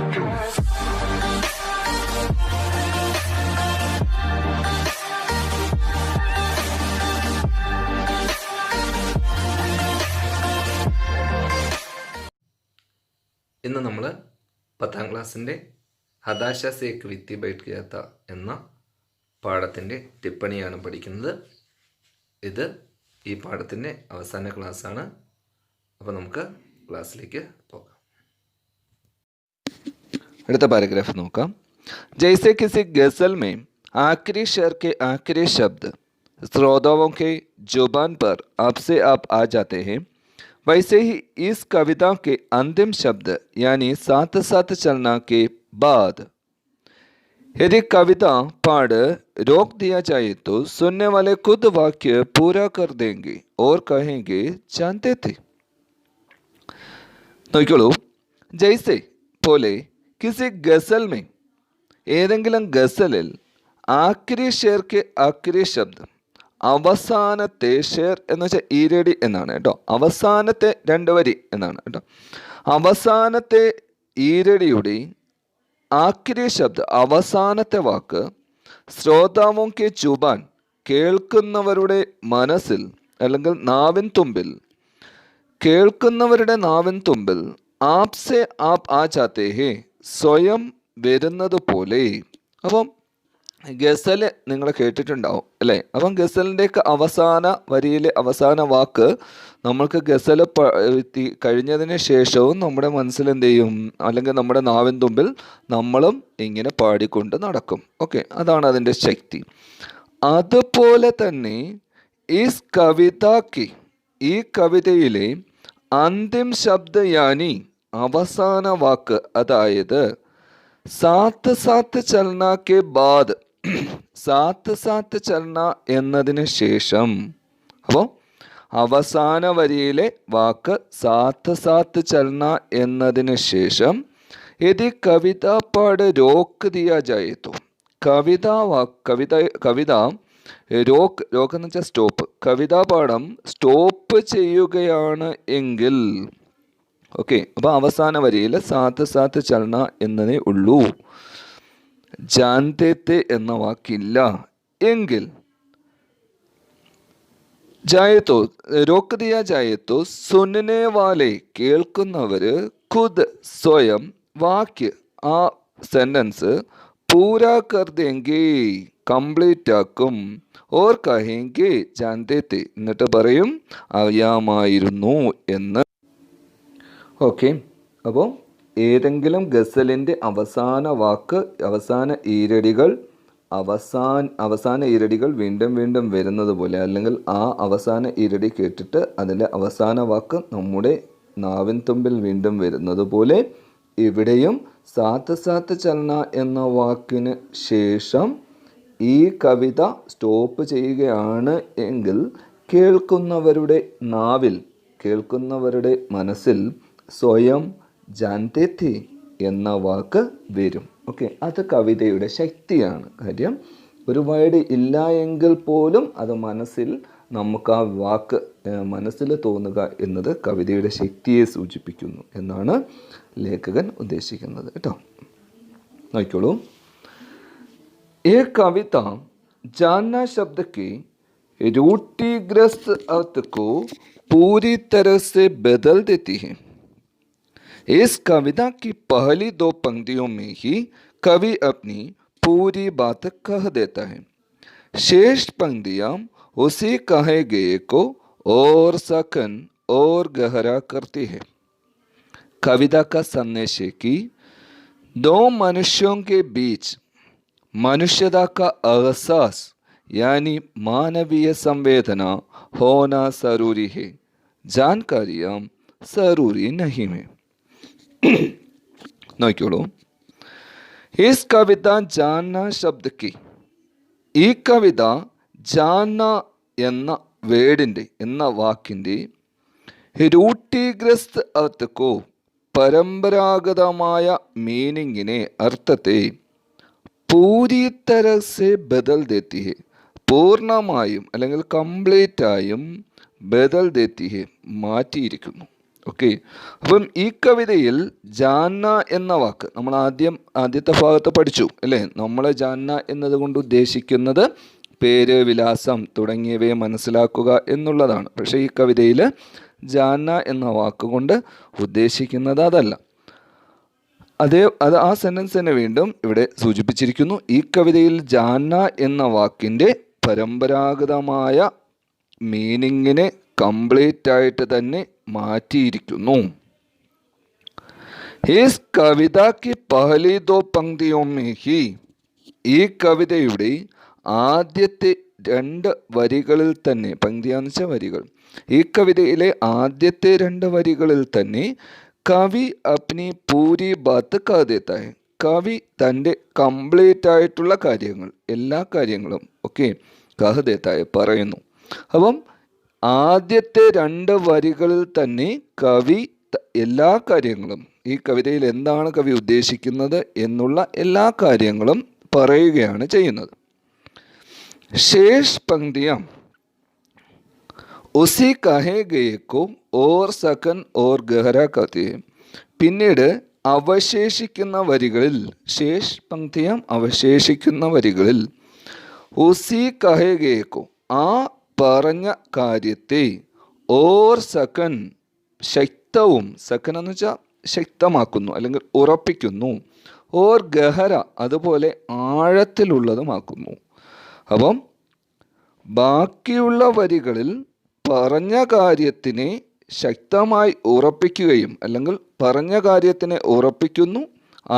ഇന്ന് നമ്മൾ 10ാം ക്ലാസ്സിൻ്റെ ഹതാശ സേ ഏക് വ്യക്തി ബൈഠ് ഗയാ താ എന്ന പാഠത്തിൻ്റെ ടിപ്പണിയാണ് പഠിക്കുന്നത്. ഇത് ഈ പാഠത്തിൻ്റെ അവസാന ക്ലാസ്സാണ്. അപ്പോൾ നമുക്ക് ക്ലാസ്സിലേക്ക് പോകാം. അടുത്ത പാരഗ്രാഫ് നോക്കാം. जैसे किसी गज़ल में आखिरी शेर के आखिरी शब्द श्रोताओं के जुबान पर आपसे आप आ जाते हैं, वैसे ही इस कविता के अंतिम शब्द यानी साथ साथ चलना के बाद यदि कविता पाठ रोक दिया जाए तो सुनने वाले खुद वाक्य पूरा कर देंगे और कहेंगे जानते थे. നോക്കിക്കോളൂ. ജയ്സെ പോലെ കിസി ഗസൽ മേ ഏതെങ്കിലും ഗസലിൽ ആഖിരി ഷേർക്ക് ആഖിരി ശബ്ദം അവസാനത്തെ ഷേർ എന്ന് വെച്ചാൽ ഈരടി എന്നാണ് കേട്ടോ. അവസാനത്തെ 2 വരി എന്നാണ് കേട്ടോ. അവസാനത്തെ ഈരടിയുടെ ആഖിരി ശബ്ദം അവസാനത്തെ വാക്ക് ശ്രോതാവോं के जुबान കേൾക്കുന്നവരുടെ മനസ്സിൽ അല്ലെങ്കിൽ നാവിൻ തുമ്പിൽ കേൾക്കുന്നവരുടെ നാവിൻ തുമ്പിൽ ആപ്സെ ആപ് ആ ജാത്തെ ഹേ സ്വയം വരുന്നത് പോലെ. അപ്പം ഗസൽ നിങ്ങൾ കേട്ടിട്ടുണ്ടാവും അല്ലേ? അപ്പം ഗസലിൻ്റെയൊക്കെ അവസാന വരിയിലെ അവസാന വാക്ക് നമ്മൾക്ക് ഗസൽ കഴിഞ്ഞതിന് ശേഷവും നമ്മുടെ മനസ്സിൽ എന്ത് ചെയ്യും, അല്ലെങ്കിൽ നമ്മുടെ നാവിൻ തുമ്പിൽ നമ്മളും ഇങ്ങനെ പാടിക്കൊണ്ട് നടക്കും. ഓക്കെ, അതാണ് അതിൻ്റെ ശക്തി. അതുപോലെ തന്നെ ഈ കവിതയിലെ അന്തിം ശബ്ദ യാനി അവസാന വാക്ക്, അതായത് സാത്ത് സാത്ത് ചലന കെ ബാദ് സാത്ത് സാത്ത് ചലന എന്നതിന് ശേഷം, അപ്പോൾ അവസാന വരിയിലെ വാക്ക് സാത്ത് സാത്ത് ചലന എന്നതിന് ശേഷം യദി കവിത പാഠ് രോക്ക് ദിയാ ജായേ തോ കവിത രോക്ക് എന്ന് വെച്ചാൽ സ്റ്റോപ്പ്, കവിതാ പാഠം സ്റ്റോപ്പ് ചെയ്യുകയാണ് എങ്കിൽ, ഓക്കെ, അപ്പോൾ അവസാന വരിയിൽ സാത്ത് സാത്ത് ചലന എന്നതേ ഉള്ളൂ, ജാൻതേ എന്ന വാക്കില്ല എങ്കിൽ ജായത്തോ രോക്ക് ദിയാ ജായത്തോ സുനനെ വാലെ കേൾക്കുന്നവര് ഖുദ് സ്വയം വാക്യ ആ സെന്റൻസ് പൂരാ കർ ദേങ്കേ കംപ്ലീറ്റ് ആക്കും, ഓർ കഹേങ്കേ ജാൻതേ എന്നിട്ട് പറയും അറിയാമായിരുന്നു എന്ന്. ഓക്കെ, അപ്പോൾ ഏതെങ്കിലും ഗസലിൻ്റെ അവസാന വാക്ക് അവസാന ഈരടികൾ വീണ്ടും വീണ്ടും വരുന്നത് പോലെ, അല്ലെങ്കിൽ ആ അവസാന ഈരടി കേട്ടിട്ട് അതിൻ്റെ അവസാന വാക്ക് നമ്മുടെ നാവിൻ തുമ്പിൽ വീണ്ടും വരുന്നത് പോലെ ഇവിടെയും സാത്ത് സാത്ത് ചലന എന്ന വാക്കിന് ശേഷം ഈ കവിത സ്റ്റോപ്പ് ചെയ്യുകയാണ് എങ്കിൽ കേൾക്കുന്നവരുടെ നാവിൽ, കേൾക്കുന്നവരുടെ മനസ്സിൽ സ്വയം ജാൻതേ ഥി എന്ന വാക്ക് വരും. ഓക്കെ, അത് കവിതയുടെ ശക്തിയാണ്. കാര്യം ഒരു വേർഡ് ഇല്ല എങ്കിൽ പോലും അത് മനസ്സിൽ നമുക്ക് ആ വാക്ക് മനസ്സിൽ തോന്നുക എന്നത് കവിതയുടെ ശക്തിയെ സൂചിപ്പിക്കുന്നു എന്നാണ് ലേഖകൻ ഉദ്ദേശിക്കുന്നത് കേട്ടോ. നോക്കിക്കോളൂ. ये कविता जानना शब्द के रूढ़िग्रस्त अर्थ को पूरी तरह से बदल देती है. इस कविता की पहली 2 पंक्तियों में ही कवि अपनी पूरी बात कह देता है. शेष पंक्तियां उसी कहे गए को और सघन और गहरा करती है. कविता का संदेश है कि 2 मनुष्यों के बीच मनुष्यता का एहसास यानी मानवीय संवेदना होना जरूरी है, जानकारियाँ जरूरी नहीं है. നോക്കിക്കോളൂ. इस कविता जानना शब्द की ഈ കവിത ജാന എന്ന വേർഡിൻ്റെ എന്ന വാക്കിൻ്റെ രൂഢീഗ്രസ്ത് അർത്ഥക്കോ പരമ്പരാഗതമായ മീനിങ്ങിനെ അർത്ഥത്തെ പൂരി തരസെ ബദൽ ദേത്തി ഹെ പൂർണ്ണമായും അല്ലെങ്കിൽ കംപ്ലീറ്റ് ആയും ബദൽ ദേത്തി ഹെ മാറ്റിയിരിക്കുന്നു. ഓക്കെ. അപ്പം ഈ കവിതയിൽ ജാന്ന എന്ന വാക്ക് നമ്മൾ ആദ്യത്തെ ഭാഗത്ത് പഠിച്ചു അല്ലേ. നമ്മൾ ജാന്ന എന്നതുകൊണ്ട് ഉദ്ദേശിക്കുന്നത് പേര്, വിലാസം തുടങ്ങിയവയെ മനസ്സിലാക്കുക എന്നുള്ളതാണ്. പക്ഷേ ഈ കവിതയിൽ ജാന്ന എന്ന വാക്കുകൊണ്ട് ഉദ്ദേശിക്കുന്നത് അതല്ല. അത് ആ സെൻറ്റൻസ് തന്നെ വീണ്ടും ഇവിടെ സൂചിപ്പിച്ചിരിക്കുന്നു. ഈ കവിതയിൽ ജാന്ന എന്ന വാക്കിൻ്റെ പരമ്പരാഗതമായ മീനിങ്ങിനെ കംപ്ലീറ്റ് ആയിട്ട് തന്നെ മാറ്റിയിരിക്കുന്നു. इस कविता की पहली दो पंक्तियों में ही, ഈ കവിതയുടെ ആദ്യത്തെ 2 വരികളിൽ തന്നെ, പങ്ക്തിയാന്ന് വെച്ചാൽ വരികൾ, ഈ കവിതയിലെ ആദ്യത്തെ 2 വരികളിൽ തന്നെ കവി അപ്നി പൂരി ബാത്ത് കഹ് ദേത്താ ഹൈ. കവി തൻ്റെ കംപ്ലീറ്റ് ആയിട്ടുള്ള കാര്യങ്ങൾ, എല്ലാ കാര്യങ്ങളും ഒക്കെ കഹ് ദേത്താ ഹൈ പറയുന്നു. അപ്പം ആദ്യത്തെ 2 വരികളിൽ തന്നെ കവി എല്ലാ കാര്യങ്ങളും, ഈ കവിതയിൽ എന്താണ് കവി ഉദ്ദേശിക്കുന്നത് എന്നുള്ള എല്ലാ കാര്യങ്ങളും പറയുകയാണ് ചെയ്യുന്നത്. ശേഷ് പങ്ക്തിയാം ഉസി കഹേ ഗയേ കോ ഓർ സകൻ ഓർ ഗഹര കഹത്തെ ഹൈ. പിന്നീട് അവശേഷിക്കുന്ന വരികളിൽ, ശേഷ് പങ്ക്തിയാം അവശേഷിക്കുന്ന വരികളിൽ, ഉസി കഹേ ഗയേ കോ ആ പറഞ്ഞ കാര്യത്തെ, ഓർ സകൻ ശക്തവും, സകൻ എന്ന് വെച്ചാൽ ശക്തമാക്കുന്നു അല്ലെങ്കിൽ ഉറപ്പിക്കുന്നു, ഓർ ഗഹര അതുപോലെ ആഴത്തിലുള്ളതുമാക്കുന്നു. അപ്പം ബാക്കിയുള്ള വരികളിൽ പറഞ്ഞ കാര്യത്തിനെ ശക്തമായി ഉറപ്പിക്കുകയും അല്ലെങ്കിൽ പറഞ്ഞ കാര്യത്തിനെ ഉറപ്പിക്കുന്നു,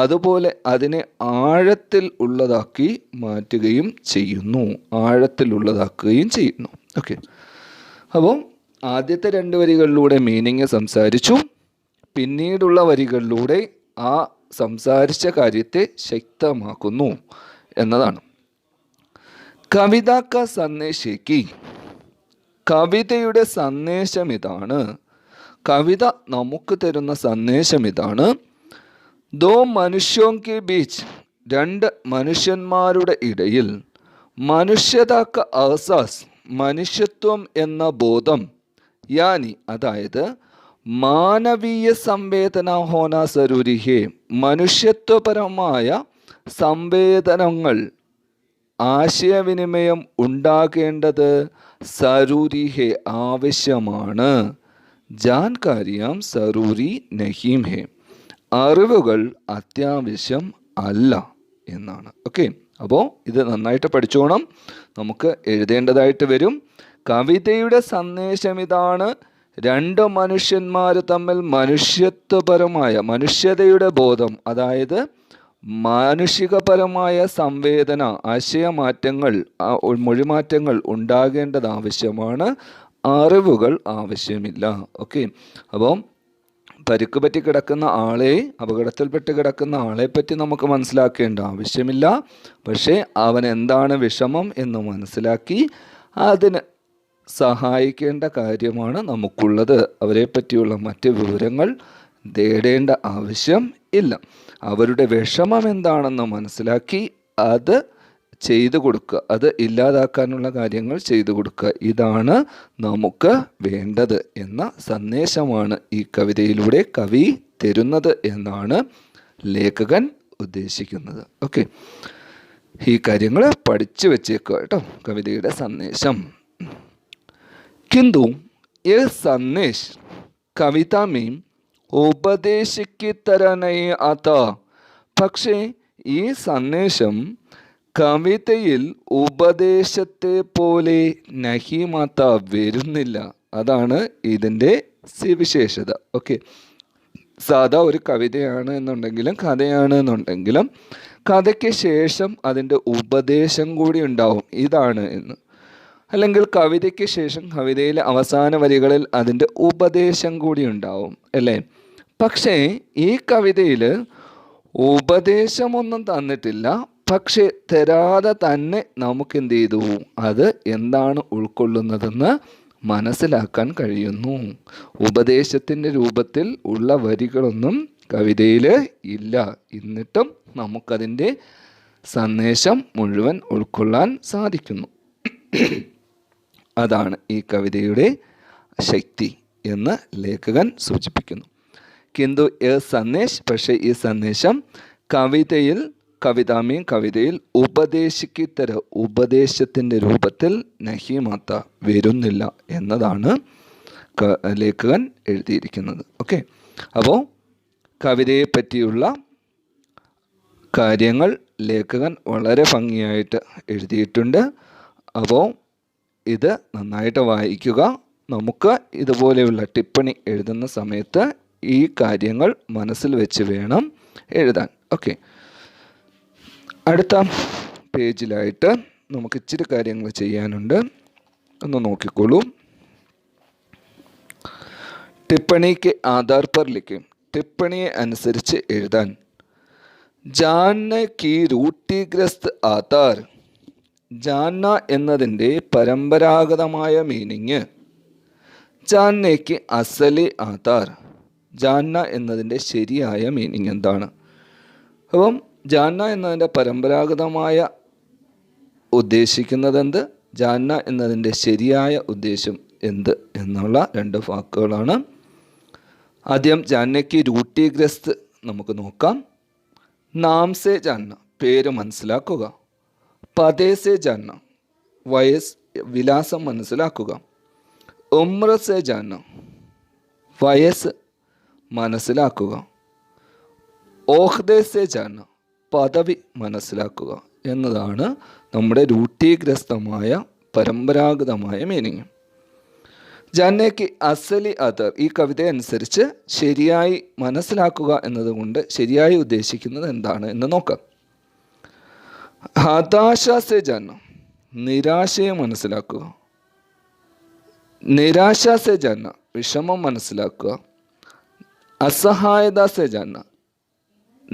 അതുപോലെ അതിനെ ആഴത്തിൽ ഉള്ളതാക്കി മാറ്റുകയും ചെയ്യുന്നു, ആഴത്തിലുള്ളതാക്കുകയും ചെയ്യുന്നു. ഓക്കെ. അപ്പോൾ ആദ്യത്തെ 2 വരികളിലൂടെ മീനിങ് സംസാരിച്ചു, പിന്നീടുള്ള വരികളിലൂടെ ആ സംസാരിച്ച കാര്യത്തെ ശക്തമാക്കുന്നു എന്നതാണ്. കവിത ക സന്ദേശേക്ക്, കവിതയുടെ സന്ദേശം ഇതാണ്, കവിത നമുക്ക് തരുന്ന സന്ദേശം ഇതാണ്. ദോ മനുഷ്യോം കെ ബീച്ച്, 2 മനുഷ്യന്മാരുടെ ഇടയിൽ, മനുഷ്യത ക അഹ്സാസ് മനുഷ്യത്വം എന്ന ബോധം, യാനി അതായത് മാനവീയ സംവേദന ഹോന സരൂരി ഹേ, മനുഷ്യത്വപരമായ സംവേദനങ്ങൾ, ആശയവിനിമയം ഉണ്ടാകേണ്ടത് സരൂരി ഹേ ആവശ്യമാണ്. ജാൻകാരിയാം സരൂരി നഹീം ഹേ, അറിവുകൾ അത്യാവശ്യം അല്ല എന്നാണ്. ഓക്കെ. അപ്പോൾ ഇത് നന്നായിട്ട് പഠിച്ചോണം, നമുക്ക് എഴുതേണ്ടതായിട്ട് വരും. കവിതയുടെ സന്ദേശം ഇതാണ്, 2 മനുഷ്യന്മാർ തമ്മിൽ മനുഷ്യത്വപരമായ, മനുഷ്യതയുടെ ബോധം, അതായത് മാനുഷികപരമായ സംവേദന, ആശയമാറ്റങ്ങൾ, മൊഴിമാറ്റങ്ങൾ ഉണ്ടാകേണ്ടത് ആവശ്യമാണ്, അറിവുകൾ ആവശ്യമില്ല. ഓക്കെ. അപ്പം പരിക്ക് പറ്റി കിടക്കുന്ന ആളെ, അപകടത്തിൽപ്പെട്ട് കിടക്കുന്ന ആളെ പറ്റി നമുക്ക് മനസ്സിലാക്കേണ്ട ആവശ്യമില്ല. പക്ഷേ അവൻ എന്താണ് വിഷമം എന്ന് മനസ്സിലാക്കി അതിന് സഹായിക്കേണ്ട കാര്യമാണ് നമുക്കുള്ളത്. അവരെ പറ്റിയുള്ള മറ്റ് വിവരങ്ങൾ തേടേണ്ട ആവശ്യം ഇല്ല. അവരുടെ വിഷമം എന്താണെന്ന് മനസ്സിലാക്കി അത് ചെയ്തു കൊടുക്കുക, അത് ഇല്ലാതാക്കാനുള്ള കാര്യങ്ങൾ ചെയ്തു കൊടുക്കുക. ഇതാണ് നമുക്ക് വേണ്ടത് എന്ന സന്ദേശമാണ് ഈ കവിതയിലൂടെ കവി തരുന്നത് എന്നാണ് ലേഖകൻ ഉദ്ദേശിക്കുന്നത്. ഓക്കെ. ഈ കാര്യങ്ങൾ പഠിച്ചു വെച്ചേക്കുക കേട്ടോ, കവിതയുടെ സന്ദേശം. किंतु यह संदेश कविता में उपदेश की तरह नहीं आता. പക്ഷേ ഈ സന്ദേശം കവിതയിൽ ഉപദേശത്തെ പോലെ നഹിമാത്ത വരുന്നില്ല. അതാണ് ഇതിൻ്റെ സവിശേഷത. ഓക്കെ. സാധാ ഒരു കവിതയാണ് എന്നുണ്ടെങ്കിലും കഥയാണ് എന്നുണ്ടെങ്കിലും കഥയ്ക്ക് ശേഷം അതിൻ്റെ ഉപദേശം കൂടി ഉണ്ടാവും, ഇതാണ് എന്ന്. അല്ലെങ്കിൽ കവിതയ്ക്ക് ശേഷം കവിതയിലെ അവസാന വരികളിൽ അതിൻ്റെ ഉപദേശം കൂടി ഉണ്ടാവും അല്ലേ. പക്ഷേ ഈ കവിതയിൽ ഉപദേശമൊന്നും തന്നിട്ടില്ല, പക്ഷേ തരാതെ തന്നെ നമുക്ക് എന്ത് ചെയ്തു, അത് എന്താണ് ഉൾക്കൊള്ളുന്നതെന്ന് മനസ്സിലാക്കാൻ കഴിയുന്നു. ഉപദേശത്തിൻ്റെ രൂപത്തിൽ ഉള്ള വരികളൊന്നും കവിതയിൽ ഇല്ല, എന്നിട്ടും നമുക്കതിൻ്റെ സന്ദേശം മുഴുവൻ ഉൾക്കൊള്ളാൻ സാധിക്കുന്നു. അതാണ് ഈ കവിതയുടെ ശക്തി. എന്ന് ലേഖകൻ സൂചിപ്പിക്കുന്നു. കിന്തു എ സന്ദേശ്, പക്ഷേ ഈ സന്ദേശം കവിതയിൽ ഉപദേശത്തിൻ്റെ രൂപത്തിൽ നഹി മാത്ത വരുന്നില്ല എന്നതാണ് ലേഖകൻ എഴുതിയിരിക്കുന്നത്. ഓക്കെ, അപ്പോൾ കവിതയെ പറ്റിയുള്ള കാര്യങ്ങൾ ലേഖകൻ വളരെ ഭംഗിയായിട്ട് എഴുതിയിട്ടുണ്ട്. അപ്പോൾ ഇത് നന്നായിട്ട് വായിക്കുക. നമുക്ക് ഇതുപോലെയുള്ള ടിപ്പണി എഴുതുന്ന സമയത്ത് ഈ കാര്യങ്ങൾ മനസ്സിൽ വെച്ച് വേണം എഴുതാൻ. ഓക്കെ, അടുത്ത പേജിലായിട്ട് നമുക്ക് ഇച്ചിരി കാര്യങ്ങൾ ചെയ്യാനുണ്ട്, ഒന്ന് നോക്കിക്കോളൂ. ടിപ്പണിക്ക് ആധാർ പർ ലിഖിം, ടിപ്പണിയെ അനുസരിച്ച് എഴുതാൻ. ജാന്ന കി രൂട്ടിഗ്രസ്ത് ആധാർ, ജാന്ന എന്നതിൻ്റെ പരമ്പരാഗതമായ മീനിങ്, ജാന്നയ്ക്ക് അസലി ആധാർ, ജാന്ന എന്നതിൻ്റെ ശരിയായ മീനിങ് എന്താണ്? അപ്പം ജാന്ന എന്നതിൻ്റെ പരമ്പരാഗതമായ ഉദ്ദേശിക്കുന്നത് എന്ത്, ജാന്ന എന്നതിൻ്റെ ശരിയായ ഉദ്ദേശം എന്ത് എന്നുള്ള രണ്ട് വാക്കുകളാണ്. ആദ്യം ജാന്നയ്ക്ക് രൂട്ടിഗ്രസ്ത് നമുക്ക് നോക്കാം. നാം സെ ജാന്ന, പേര് മനസ്സിലാക്കുക. പദേ സെ ജാന്ന, വിലാസം മനസ്സിലാക്കുക. ഉമ്ര സെ ജാന്ന, വയസ്സ് മനസ്സിലാക്കുക. ഓഹ്ദേ സെ ജാന്ന, പദവി മനസ്സിലാക്കുക എന്നതാണ് നമ്മുടെ രൂട്ടീഗ്രസ്തമായ പരമ്പരാഗതമായ മീനിങ്. ജാന്നയ്ക്ക് അസലി അദർ, ഈ കവിത അനുസരിച്ച് ശരിയായി മനസ്സിലാക്കുക എന്നതുകൊണ്ട് ശരിയായി ഉദ്ദേശിക്കുന്നത് എന്താണ് എന്ന് നോക്കാം. ഹതാശ സെ ജാന്ന, നിരാശയെ മനസ്സിലാക്കുക. നിരാശ സെ ജാന്ന, വിഷമം മനസ്സിലാക്കുക. അസഹായത സെ ജാന്ന,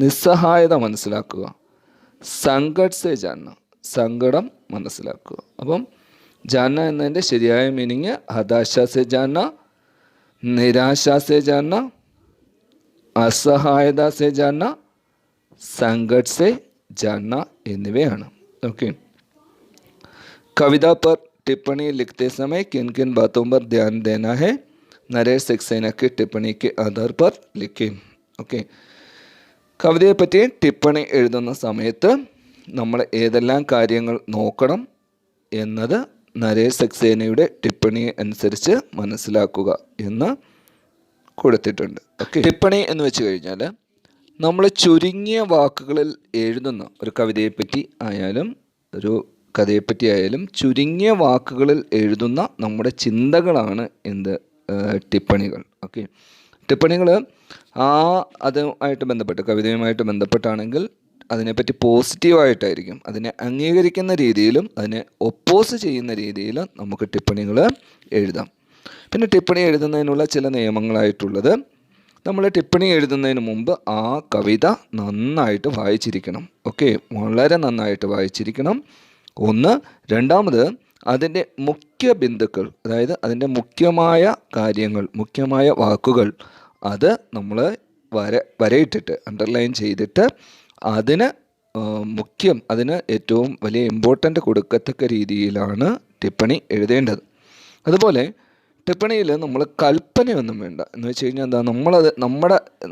നിസ്സഹായത മനസ്സിലാക്കുക. സങ്കട് സെ ജാന്ന, സങ്കടം മനസ്സിലാക്കുക. അപ്പം ജാന്ന എന്നതിൻ്റെ ശരിയായ മീനിങ് ഹതാശ സെ ജാന്ന, നിരാശ സെ ജാന്ന, അസഹായത സെ ജാന്ന, സങ്കട് സെ ജാന്ന എന്നിവയാണ്. ഓക്കെ, कविता पर टिप्पणी लिखते समय किन किन बातों पर ध्यान देना है, नरेश सक्सेना की टिप्पणी के आधार पर लिखें. ഓക്കെ, കവിതയെപ്പറ്റി ടിപ്പണി എഴുതുന്ന സമയത്ത് നമ്മൾ ഏതെല്ലാം കാര്യങ്ങൾ നോക്കണം എന്നത് നരേഷ് സക്സേനയുടെ ടിപ്പണി അനുസരിച്ച് മനസ്സിലാക്കുക എന്ന് കൊടുത്തിട്ടുണ്ട്. ഓക്കെ, ടിപ്പണി എന്ന് വെച്ച് കഴിഞ്ഞാൽ നമ്മൾ ചുരുങ്ങിയ വാക്കുകളിൽ എഴുതുന്ന ഒരു കവിതയെപ്പറ്റി ആയാലും ഒരു കഥയെപ്പറ്റി ആയാലും ചുരുങ്ങിയ വാക്കുകളിൽ എഴുതുന്ന നമ്മുടെ ചിന്തകളാണ് ടിപ്പണികൾ. ഓക്കെ, ടിപ്പണികൾ അതുമായിട്ട് ബന്ധപ്പെട്ട് കവിതയുമായിട്ട് ബന്ധപ്പെട്ടാണെങ്കിൽ അതിനെപ്പറ്റി പോസിറ്റീവായിട്ടായിരിക്കും, അതിനെ അംഗീകരിക്കുന്ന രീതിയിലും അതിനെ ഒപ്പോസ് ചെയ്യുന്ന രീതിയിലും നമുക്ക് ടിപ്പണികൾ എഴുതാം. പിന്നെ ടിപ്പണി എഴുതുന്നതിനുള്ള ചില നിയമങ്ങളായിട്ടുള്ളത്, നമ്മൾ ടിപ്പണി എഴുതുന്നതിന് മുമ്പ് ആ കവിത നന്നായിട്ട് വായിച്ചിരിക്കണം. ഓക്കെ, വളരെ നന്നായിട്ട് വായിച്ചിരിക്കണം. ഒന്ന്. രണ്ടാമത്, അതിൻ്റെ മുഖ്യ ബിന്ദുക്കൾ, അതായത് അതിൻ്റെ മുഖ്യമായ കാര്യങ്ങൾ, മുഖ്യമായ വാക്കുകൾ അത് നമ്മൾ വരയിട്ടിട്ട് അണ്ടർലൈൻ ചെയ്തിട്ട് അതിന് അതിന് ഏറ്റവും വലിയ ഇമ്പോർട്ടൻ്റ് കൊടുക്കത്തക്ക രീതിയിലാണ് ടിപ്പണി എഴുതേണ്ടത്. അതുപോലെ ടിപ്പണിയിൽ നമ്മൾ കൽപ്പനയൊന്നും വേണ്ട. എന്ന് വെച്ച് കഴിഞ്ഞാൽ എന്താ,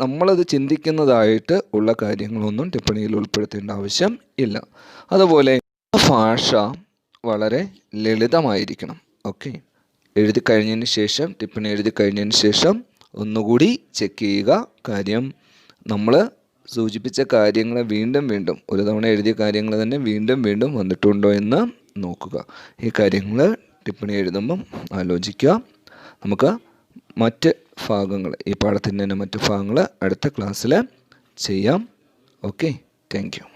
നമ്മളത് ചിന്തിക്കുന്നതായിട്ട് ഉള്ള കാര്യങ്ങളൊന്നും ടിപ്പണിയിൽ ഉൾപ്പെടുത്തേണ്ട ആവശ്യം ഇല്ല. അതുപോലെ ഭാഷ വളരെ ലളിതമായിരിക്കണം. ഓക്കെ, എഴുതി കഴിഞ്ഞതിന് ശേഷം ടിപ്പണി എഴുതി കഴിഞ്ഞതിന് ശേഷം ഒന്നുകൂടി ചെക്ക് ചെയ്യുക. കാര്യം നമ്മൾ സൂചിപ്പിച്ച കാര്യങ്ങൾ വീണ്ടും ഒരു തവണ എഴുതിയ കാര്യങ്ങൾ തന്നെ വീണ്ടും വന്നിട്ടുണ്ടോ എന്ന് നോക്കുക. ഈ കാര്യങ്ങൾ ടിപ്പണി എഴുതുമ്പം ആലോചിക്കുക. നമുക്ക് മറ്റ് ഭാഗങ്ങൾ, ഈ പാഠത്തിൻ്റെ തന്നെ മറ്റ് ഭാഗങ്ങൾ അടുത്ത ക്ലാസ്സിൽ ചെയ്യാം. Okay, thank you.